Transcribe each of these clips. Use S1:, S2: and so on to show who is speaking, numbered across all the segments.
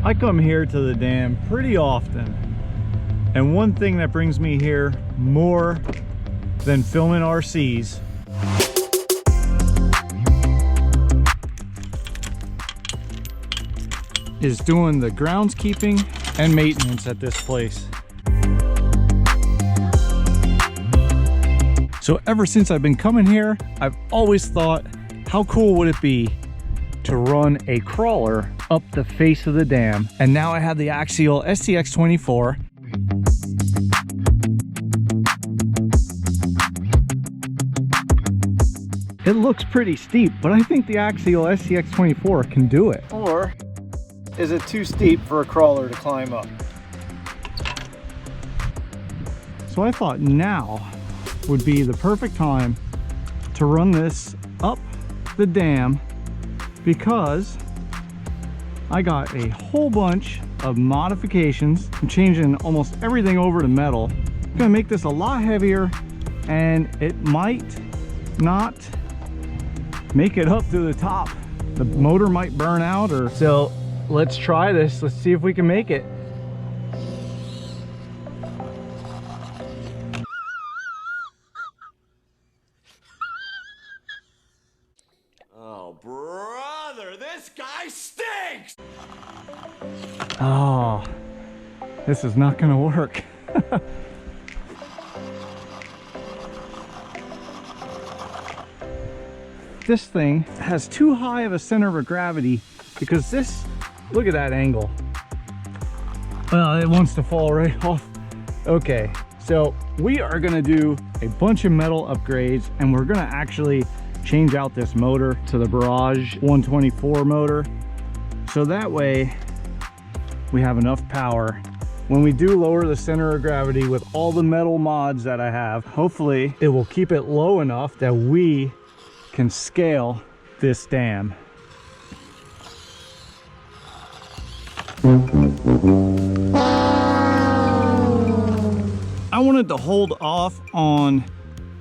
S1: I come here to the dam pretty often, and one thing that brings me here more than filming RCs is doing the groundskeeping and maintenance at this place. So ever since I've been coming here, I've always thought, how cool would it be to run a crawler up the face of the dam? And now I have the Axial SCX24. It looks pretty steep, but I think the Axial SCX24 can do it. Or is it too steep for a crawler to climb up? So I thought now would be the perfect time to run this up the dam, because I got a whole bunch of modifications. I'm changing almost everything over to metal. I'm gonna make this a lot heavier, and it might not make it up to the top. The motor might burn out, or so. Let's try this. Let's see if we can make it.
S2: Oh, brother, this guy stinks!
S1: Oh, this is not gonna work. This thing has too high of a center of gravity, because this, look at that angle. Well, it wants to fall right off. Okay, so we are gonna do a bunch of metal upgrades, and we're gonna actually change out this motor to the Barrage 124 motor. So that way we have enough power when we do lower the center of gravity with all the metal mods that I have. Hopefully it will keep it low enough that we can scale this dam. I wanted to hold off on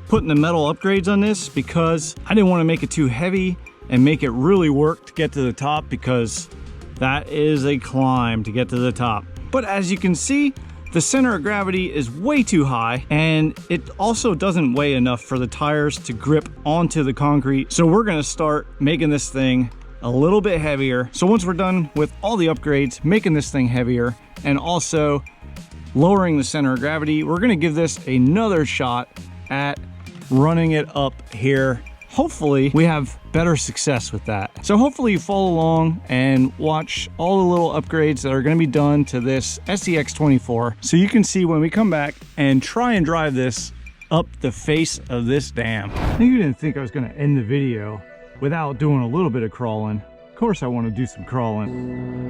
S1: putting the metal upgrades on this because I didn't want to make it too heavy and make it really work to get to the top, because that is a climb to get to the top. But as you can see, the center of gravity is way too high, and it also doesn't weigh enough for the tires to grip onto the concrete. So we're gonna start making this thing a little bit heavier. So once we're done with all the upgrades, making this thing heavier and also lowering the center of gravity, we're gonna give this another shot at running it up here. Hopefully we have better success with that. So hopefully you follow along and watch all the little upgrades that are going to be done to this SCX24, so you can see when we come back and try and drive this up the face of this dam. You didn't think I was going to end the video without doing a little bit of crawling. Of course I want to do some crawling.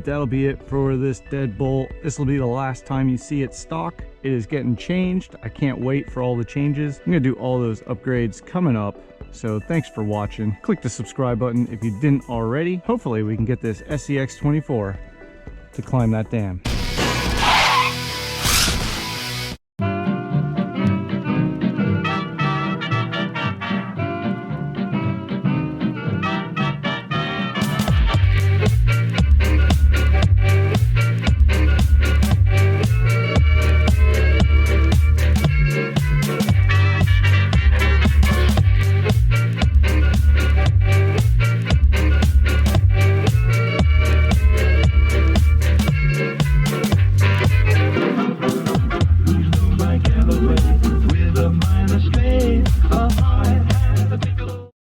S1: but that'll be it for this deadbolt. This will be the last time you see it stock. It is getting changed. I can't wait for all the changes. I'm gonna do all those upgrades coming up. So thanks for watching. Click the subscribe button if you didn't already. Hopefully we can get this SCX24 to climb that dam.